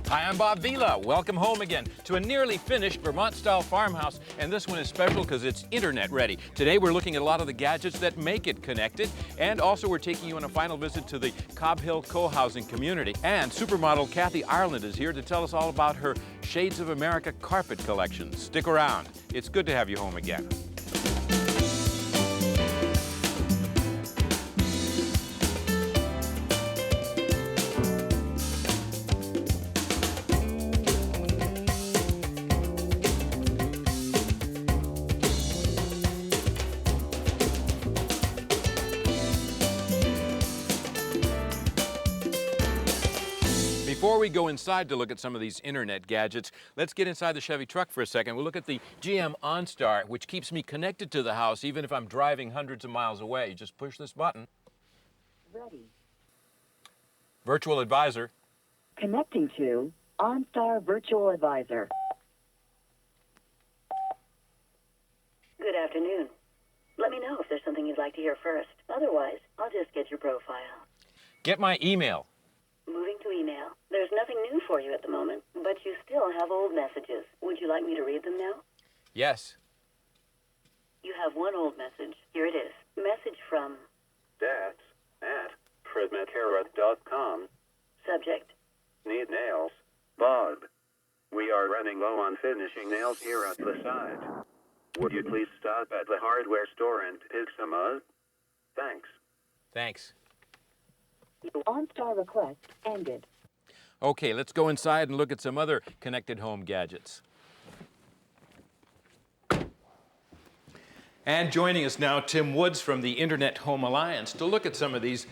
Hi, I'm Bob Vila. Welcome home again to a nearly finished Vermont-style farmhouse, and this one is special because it's internet ready. Today we're looking at a lot of the gadgets that make it connected, and also we're taking you on a final visit to the Cobb Hill co-housing community. And supermodel Kathy Ireland is here to tell us all about her Shades of America carpet collection. Stick around. It's good to have you home again. Before we go inside to look at some of these internet gadgets, let's get inside the Chevy truck for a second. We'll look at the GM OnStar, which keeps me connected to the house even if I'm driving hundreds of miles away. You just push this button. Ready. Virtual Advisor. Connecting to OnStar Virtual Advisor. Good afternoon. Let me know if there's something you'd like to hear first. Otherwise, I'll just get your profile. Get my email. Moving to email. There's nothing new for you at the moment, but you still have old messages. Would you like me to read them now? Yes. You have one old message. Here it is. Message from dads@fredmccarrot.com. subject. Need nails. Bob. We are running low on finishing nails here at the site. Would you please stop at the hardware store and pick some up? Thanks. Thanks. OnStar request ended. Okay, let's go inside and look at some other connected home gadgets. And joining us now, Tim Woods from the Internet Home Alliance to look at some of these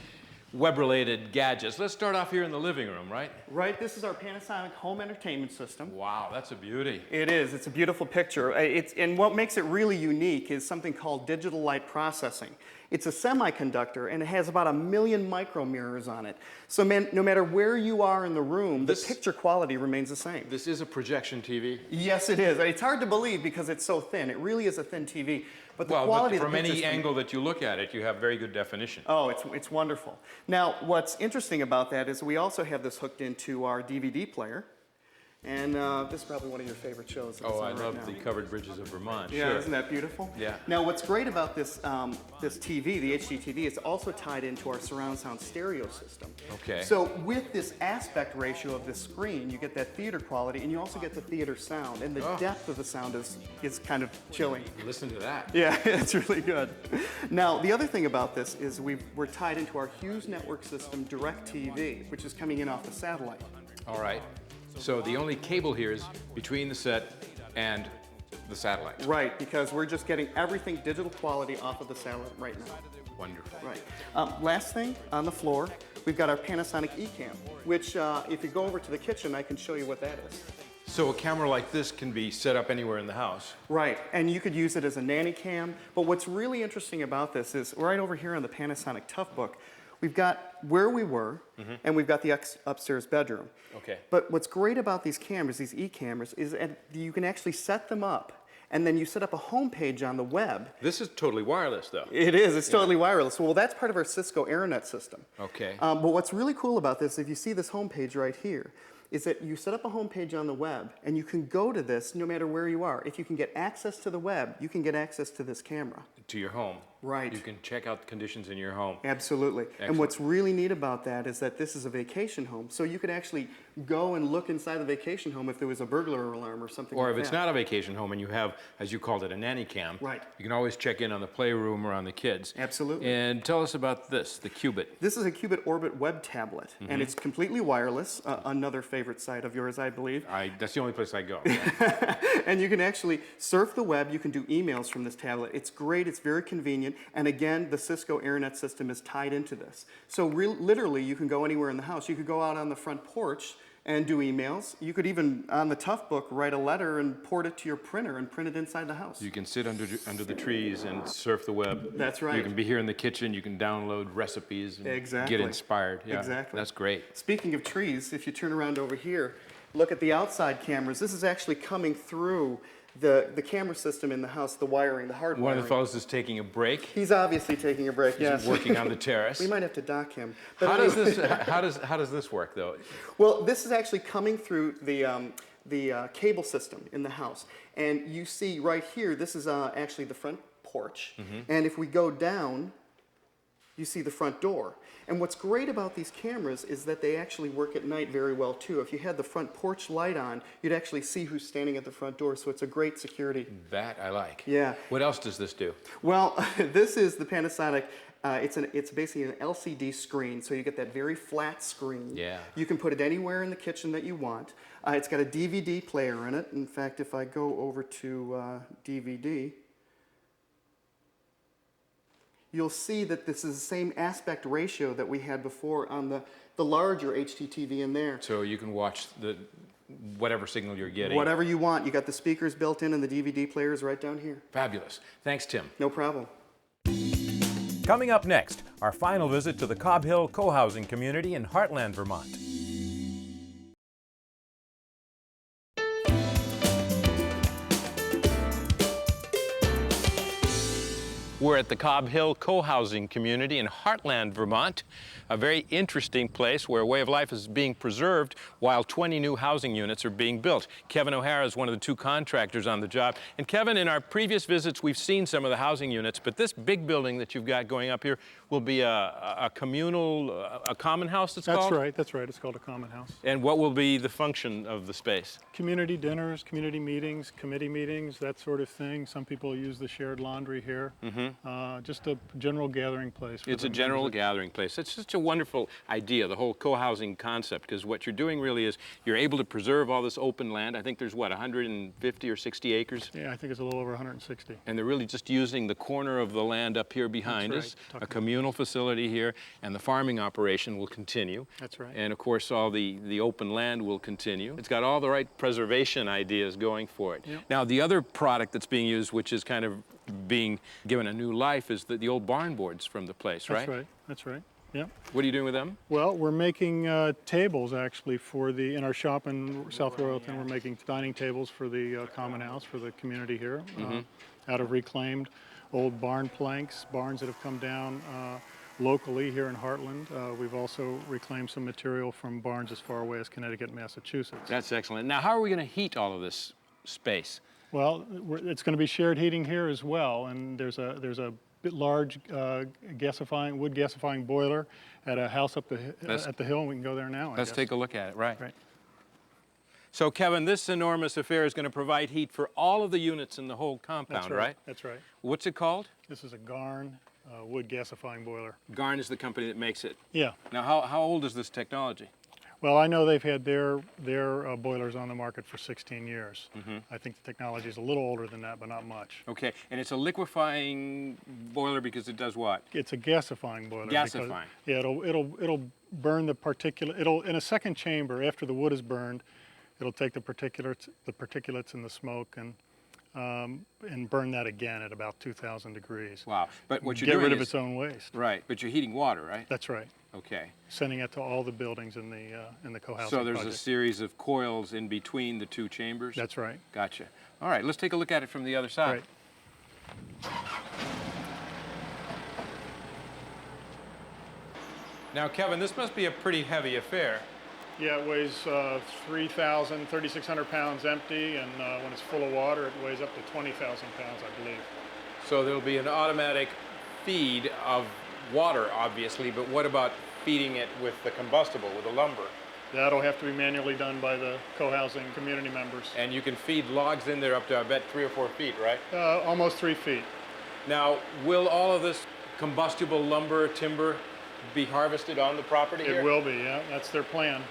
web-related gadgets. Let's start off here in the living room, right? Right, this is our Panasonic home entertainment system. Wow, that's a beauty. It is, it's a beautiful picture. And what makes it really unique is something called digital light processing. It's a semiconductor and it has about 1 million micromirrors on it. So no matter where you are in the room, the picture quality remains the same. This is a projection TV? Yes, it is. It's hard to believe because it's so thin. It really is a thin TV. But the quality but of the from any pictures angle that you look at it, you have very good definition. Oh, it's wonderful. Now, what's interesting about that is we also have this hooked into our DVD player. And this is probably one of your favorite shows. Oh, I love the Covered Bridges of Vermont. Yeah, sure. Isn't that beautiful? Yeah. Now, what's great about this this TV, the HD TV, it's also tied into our surround sound stereo system. Okay. So with this aspect ratio of this screen, you get that theater quality, and you also get the theater sound, and the depth of the sound is kind of chilling. Listen to that. Yeah, it's really good. Now, the other thing about this is we're tied into our Hughes network system, DirecTV, which is coming in off the satellite. All right. So the only cable here is between the set and the satellite. Right, because we're just getting everything digital quality off of the satellite right now. Wonderful. Right. Last thing on the floor, we've got our Panasonic eCam, which if you go over to the kitchen, I can show you what that is. So a camera like this can be set up anywhere in the house. Right, and you could use it as a nanny cam. But what's really interesting about this is right over here on the Panasonic Toughbook, we've got where we were, and we've got the upstairs bedroom. Okay. But what's great about these cameras, these e-cameras, is that you can actually set them up, and then you set up a home page on the web. This is totally wireless, though. It is. It's totally wireless. Well, that's part of our Cisco AirNet system. Okay. But what's really cool about this, if you see this home page right here, is that you set up a home page on the web, and you can go to this no matter where you are. If you can get access to the web, you can get access to this camera. To your home. Right. You can check out the conditions in your home. Absolutely. Excellent. And what's really neat about that is that this is a vacation home. So you could actually go and look inside the vacation home if there was a burglar alarm or something like that. Or if it's not a vacation home and you have, as you called it, a nanny cam. Right. You can always check in on the playroom or on the kids. Absolutely. And tell us about this, the Qubit. This is a Qubit Orbit web tablet, and it's completely wireless, another favorite site of yours, I believe. That's the only place I go. And you can actually surf the web, you can do emails from this tablet. It's great, it's very convenient, and again, the Cisco AirNet system is tied into this. So literally, you can go anywhere in the house. You could go out on the front porch and do emails. You could even, on the Toughbook, write a letter and port it to your printer and print it inside the house. You can sit under the trees and surf the web. That's right. You can be here in the kitchen. You can download recipes and Exactly. get inspired. Yeah, Exactly. That's great. Speaking of trees, if you turn around over here, look at the outside cameras. This is actually coming through the camera system in the house, the wiring, the hard One wiring. of the fellows is taking a break. He's obviously taking a break, yes. He's working on the terrace. We might have to dock him. But How does anyway- this? How does this work, though? Well, this is actually coming through the cable system in the house. And you see right here, this is actually the front porch. And if we go down, you see the front door. And what's great about these cameras is that they actually work at night very well too. If you had the front porch light on, you'd actually see who's standing at the front door, so it's a great security. That I like. Yeah. What else does this do? Well, this is the Panasonic. It's basically an LCD screen, so you get that very flat screen. Yeah. You can put it anywhere in the kitchen that you want. It's got a DVD player in it. In fact, if I go over to DVD, you'll see that this is the same aspect ratio that we had before on the larger HDTV in there. So you can watch whatever signal you're getting. Whatever you want. You got the speakers built in and the DVD players right down here. Fabulous. Thanks, Tim. No problem. Coming up next, our final visit to the Cobb Hill co-housing community in Heartland, Vermont. We're at the Cobb Hill co-housing community in Heartland, Vermont, a very interesting place where a way of life is being preserved while 20 new housing units are being built. Kevin O'Hara is one of the two contractors on the job. And Kevin, in our previous visits, we've seen some of the housing units, but this big building that you've got going up here will be a communal, a common house it's called? That's right. It's called a common house. And what will be the function of the space? Community dinners, community meetings, committee meetings, that sort of thing. Some people use the shared laundry here. Just a general gathering place. It's a general gathering place. It's such a wonderful idea, the whole co-housing concept, because what you're doing really is you're able to preserve all this open land. I think there's, what, 150 or 60 acres? Yeah, I think it's a little over 160. And they're really just using the corner of the land up here behind us, a communal facility here, and the farming operation will continue. That's right. And of course, all the open land will continue. It's got all the right preservation ideas going for it. Yep. Now, the other product that's being used, which is kind of being given a new life, is the old barn boards from the place, right? That's right. That's right. Yeah. What are you doing with them? Well, we're making tables actually in our shop in South Royalton. We're making dining tables for the common house for the community here, out of reclaimed old barn planks, barns that have come down locally here in Heartland. We've also reclaimed some material from barns as far away as Connecticut and Massachusetts. That's excellent. Now, how are we going to heat all of this space? Well, it's going to be shared heating here as well, and there's a large wood gasifying boiler at a house up at the hill, and we can go there now. Let's take a look at it. Right. Right. So, Kevin, this enormous affair is going to provide heat for all of the units in the whole compound, right? That's right. What's it called? This is a Garn wood gasifying boiler. Garn is the company that makes it. Yeah. Now, how old is this technology? Well, I know they've had their boilers on the market for 16 years. I think the technology is a little older than that, but not much. Okay, and it's a liquefying boiler because it does what? It's a gasifying boiler. Gasifying. Yeah, it'll burn the particulate. In a second chamber after the wood is burned, it'll take the particulates and the smoke and burn that again at about 2,000 degrees. Wow! But what you're Get doing rid of is, its own waste. right? But you're heating water, right? That's right. Okay. Sending it to all the buildings in the co-housing So there's project. a series of coils in between the two chambers. That's right. Gotcha. All right, let's take a look at it from the other side. Right. Now, Kevin, this must be a pretty heavy affair. Yeah, it weighs 3,600 pounds empty, and when it's full of water, it weighs up to 20,000 pounds, I believe. So there'll be an automatic feed of water, obviously, but what about feeding it with the combustible, with the lumber? That'll have to be manually done by the co-housing community members. And you can feed logs in there up to, I bet, 3 or 4 feet, right? Almost 3 feet. Now, will all of this combustible lumber, timber, be harvested on the property here? It will be, yeah. That's their plan.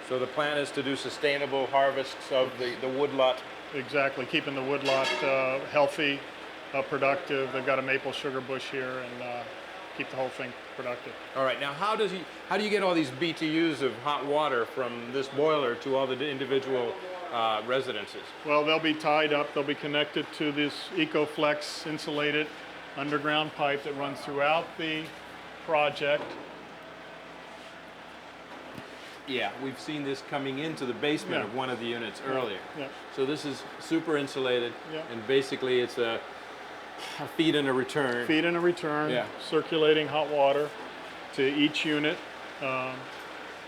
So the plan is to do sustainable harvests of the woodlot? Exactly, keeping the woodlot healthy, productive. They've got a maple sugar bush here, and keep the whole thing productive. All right, now how do you get all these BTUs of hot water from this boiler to all the individual residences? Well, they'll be tied up. They'll be connected to this EcoFlex insulated underground pipe that runs throughout the project. Yeah, we've seen this coming into the basement Yeah. of one of the units earlier. Yeah. So this is super insulated, Yeah. and basically it's a feed and a return. Feed and a return, Yeah. circulating hot water to each unit.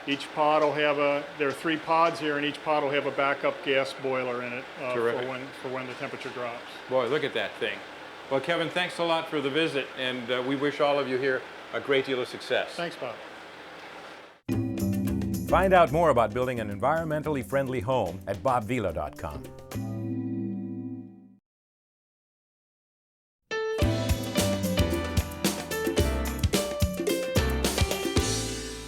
Each pod will have there are 3 pods here, and each pod will have a backup gas boiler in it Terrific. for when the temperature drops. Boy, look at that thing. Well, Kevin, thanks a lot for the visit, and we wish all of you here a great deal of success. Thanks, Bob. Find out more about building an environmentally friendly home at bobvila.com.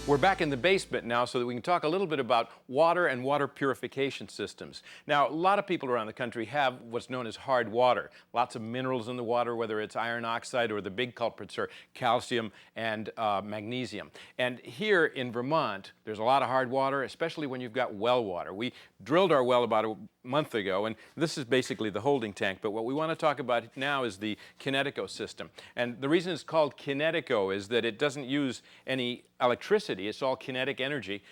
We're back in the basement now so that we can talk a little bit about water and water purification systems. Now, a lot of people around the country have what's known as hard water. Lots of minerals in the water, whether it's iron oxide or the big culprits are calcium and magnesium. And here in Vermont, there's a lot of hard water, especially when you've got well water. We drilled our well about a month ago, and this is basically the holding tank, but what we want to talk about now is the Kinetico system. And the reason it's called Kinetico is that it doesn't use any electricity. It's all kinetic energy.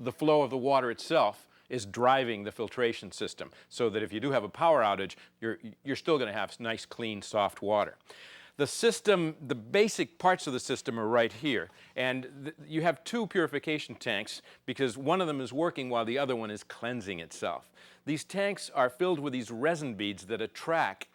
The flow of the water itself is driving the filtration system, so that if you do have a power outage, you're still going to have nice, clean, soft water. The system, the basic parts of the system are right here, and you have 2 purification tanks because one of them is working while the other one is cleansing itself. These tanks are filled with these resin beads that attract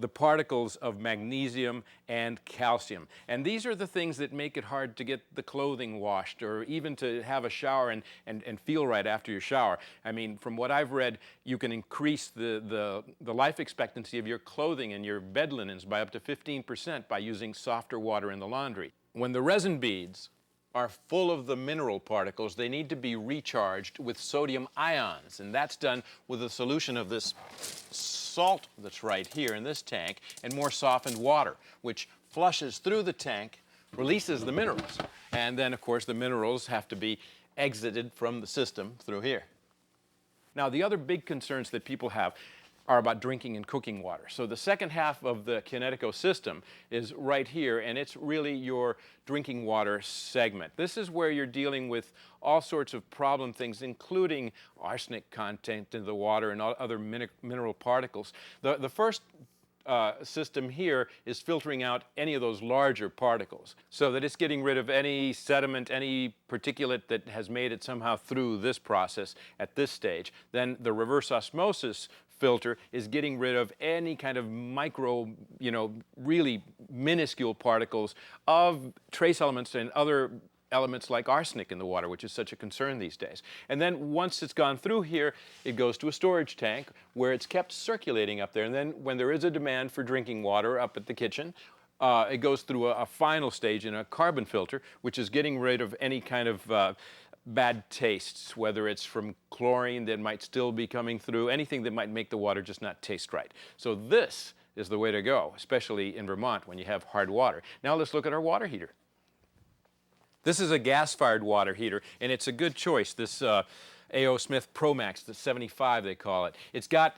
the particles of magnesium and calcium. And these are the things that make it hard to get the clothing washed or even to have a shower and feel right after your shower. I mean, from what I've read, you can increase the life expectancy of your clothing and your bed linens by up to 15% by using softer water in the laundry. When the resin beads are full of the mineral particles, they need to be recharged with sodium ions, and that's done with a solution of this salt that's right here in this tank and more softened water, which flushes through the tank, releases the minerals, and then of course the minerals have to be exited from the system through here. Now, the other big concerns that people have are about drinking and cooking water. So the second half of the Kinetico system is right here, and it's really your drinking water segment. This is where you're dealing with all sorts of problem things, including arsenic content in the water and other mineral particles. The first system here is filtering out any of those larger particles so that it's getting rid of any sediment, any particulate that has made it somehow through this process at this stage. Then the reverse osmosis filter is getting rid of any kind of micro, really minuscule particles of trace elements and other elements like arsenic in the water, which is such a concern these days. And then once it's gone through here, it goes to a storage tank where it's kept circulating up there. And then when there is a demand for drinking water up at the kitchen, it goes through a final stage in a carbon filter, which is getting rid of any kind of bad tastes, whether it's from chlorine that might still be coming through, anything that might make the water just not taste right. So this is the way to go, especially in Vermont when you have hard water. Now let's look at our water heater. This is a gas-fired water heater, and it's a good choice, this A.O. Smith Pro Max, the 75 they call it. It's got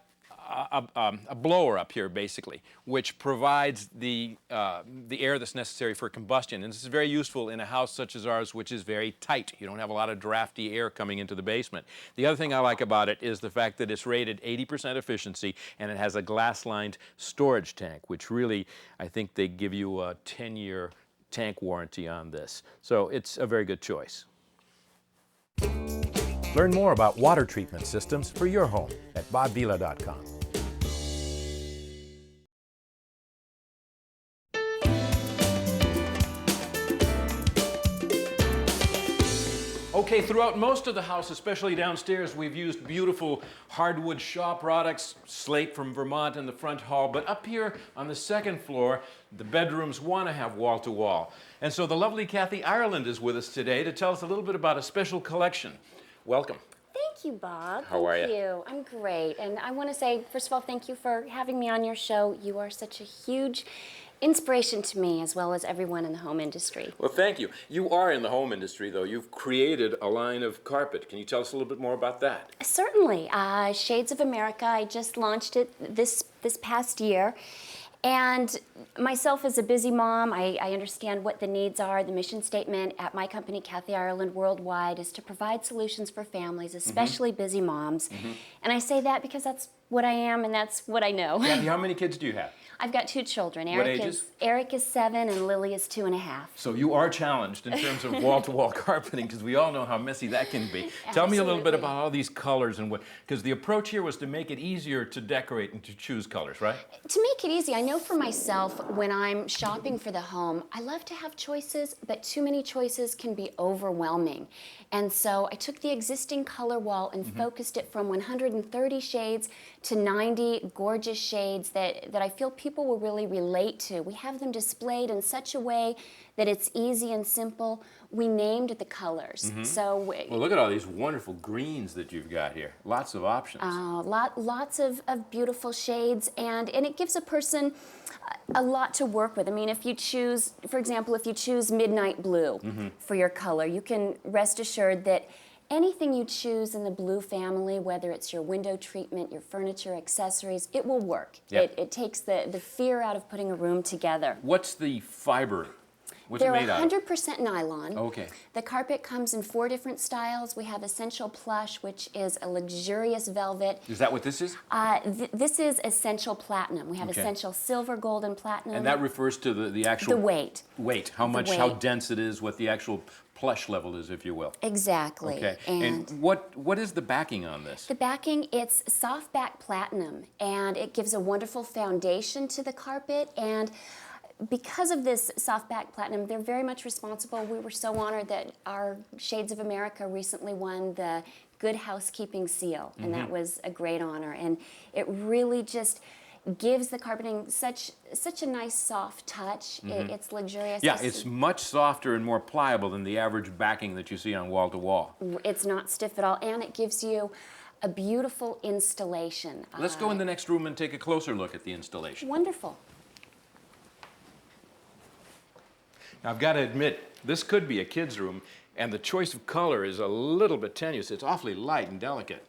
a blower up here, basically, which provides the air that's necessary for combustion. And this is very useful in a house such as ours, which is very tight. You don't have a lot of drafty air coming into the basement. The other thing I like about it is the fact that it's rated 80% efficiency, and it has a glass-lined storage tank, which really, I think they give you a 10-year tank warranty on this. So it's a very good choice. Learn more about water treatment systems for your home at bobvila.com. Okay, throughout most of the house, especially downstairs, we've used beautiful hardwood Shaw products, slate from Vermont in the front hall, but up here on the second floor, the bedrooms want to have wall-to-wall. And so the lovely Kathy Ireland is with us today to tell us a little bit about a special collection. Welcome. Thank you, Bob. How are you? Thank you. I'm great. And I want to say, first of all, thank you for having me on your show. You are such a huge inspiration to me, as well as everyone in the home industry. Well, thank you. You are in the home industry, though. You've created a line of carpet. Can you tell us a little bit more about that? Certainly. Shades of America, I just launched it this past year. And myself as a busy mom, I understand what the needs are. The mission statement at my company, Kathy Ireland Worldwide, is to provide solutions for families, especially busy moms. And I say that because that's what I am and that's what I know. Kathy, how many kids do you have? I've got 2 children. What ages? Eric is 7 and Lily is 2.5. So you are challenged in terms of wall-to-wall carpeting, because we all know how messy that can be. Tell me a little bit about all these colors and what, because the approach here was to make it easier to decorate and to choose colors, right? To make it easy, I know for myself, when I'm shopping for the home, I love to have choices, but too many choices can be overwhelming. And so I took the existing color wall and focused it from 130 shades to 90 gorgeous shades that I feel people will really relate to. We have them displayed in such a way that it's easy and simple. We named the colors. So Well, look at all these wonderful greens that you've got here. Lots of options. lots of beautiful shades, and it gives a person a lot to work with. I mean, if you choose, for example, if you choose midnight blue for your color, you can rest assured that anything you choose in the blue family, whether it's your window treatment, your furniture, accessories, it will work. Yep. It takes the fear out of putting a room together. What's the fiber? What's They're it made out of? 100% nylon. Okay. The carpet comes in 4 different styles. We have Essential Plush, which is a luxurious velvet. Is that what this is? This is Essential Platinum. We have Okay. Essential Silver, Gold, and Platinum. And that refers to the actual... The weight. Weight. How much, weight. how dense it is, what the actual plush level is, if you will. Exactly. Okay. And what is the backing on this? the backing, it's soft back platinum, and it gives a wonderful foundation to the carpet. And because of this soft back platinum, they're very much responsible. We were so honored that our Shades of America recently won the Good Housekeeping Seal, and that was a great honor. And it really just gives the carpeting such a nice soft touch. It's luxurious. Yeah, it's much softer and more pliable than the average backing that you see on wall to wall. It's not stiff at all, and it gives you a beautiful installation. Let's go in the next room and take a closer look at the installation. Wonderful. Now, I've got to admit, this could be a kid's room, and the choice of color is a little bit tenuous. It's awfully light and delicate.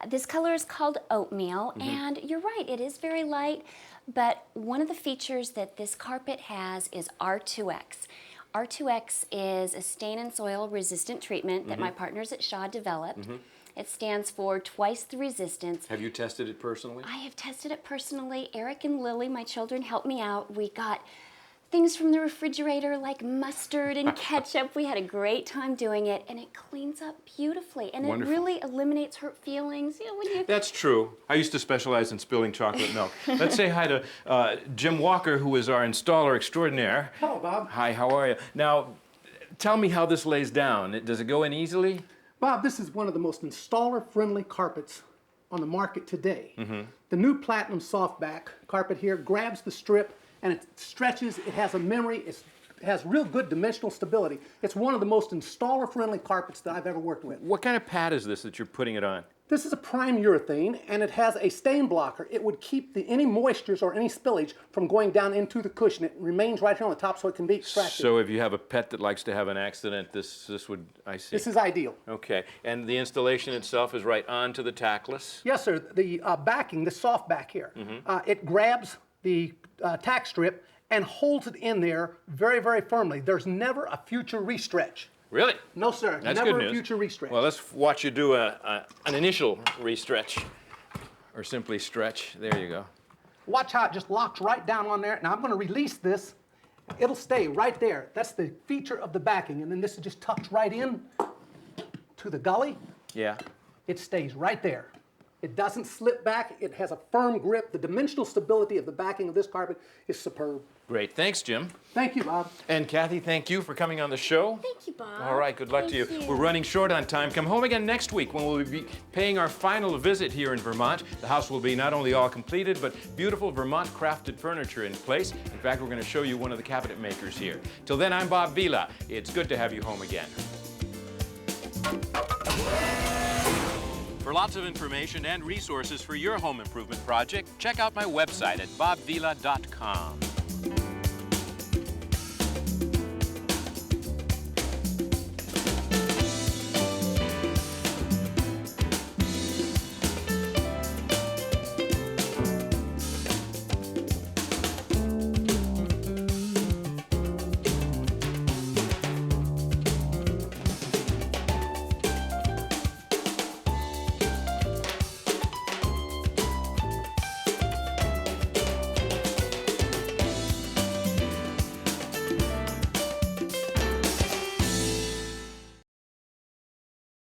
This color is called Oatmeal, and you're right, it is very light, but one of the features that this carpet has is R2X. R2X is a stain and soil resistant treatment that my partners at Shaw developed. It stands for twice the resistance. Have you tested it personally? I have tested it personally. Eric and Lily, my children, helped me out. We got things from the refrigerator like mustard and ketchup. We had a great time doing it, and it cleans up beautifully, and Wonderful. it really eliminates hurt feelings. You know, when you That's true. I used to specialize in spilling chocolate milk. Let's say hi to Jim Walker, who is our installer extraordinaire. Hello, Bob. Hi, how are you? Now, tell me how this lays down. Does it go in easily? Bob, this is one of the most installer-friendly carpets on the market today. The new Platinum Softback carpet here grabs the strip and it stretches, it has a memory, it has real good dimensional stability. It's one of the most installer-friendly carpets that I've ever worked with. What kind of pad is this that you're putting it on? This is a prime urethane, and it has a stain blocker. It would keep any moistures or any spillage from going down into the cushion. It remains right here on the top so it can be extracted. So if you have a pet that likes to have an accident, this would, I see. This is ideal. Okay, and the installation itself is right onto the tackless? Yes, sir. The backing, the soft back here, it grabs the tack strip and holds it in there very, very firmly. There's never a future restretch. Really? No, sir. That's never good a news. future restretch. Well, let's watch you do an initial restretch, or simply stretch. There you go. Watch how it just locks right down on there. Now I'm going to release this. It'll stay right there. That's the feature of the backing. And then this is just tucked right in to the gully. Yeah. It stays right there. It doesn't slip back. It has a firm grip. The dimensional stability of the backing of this carpet is superb. Great. Thanks, Jim. Thank you, Bob. And Kathy, thank you for coming on the show. Thank you, Bob. All right, good luck to you. Thank you. We're running short on time. Come home again next week when we'll be paying our final visit here in Vermont. The house will be not only all completed, but beautiful Vermont crafted furniture in place. In fact, we're going to show you one of the cabinet makers here. Till then, I'm Bob Vila. It's good to have you home again. For lots of information and resources for your home improvement project, check out my website at bobvila.com.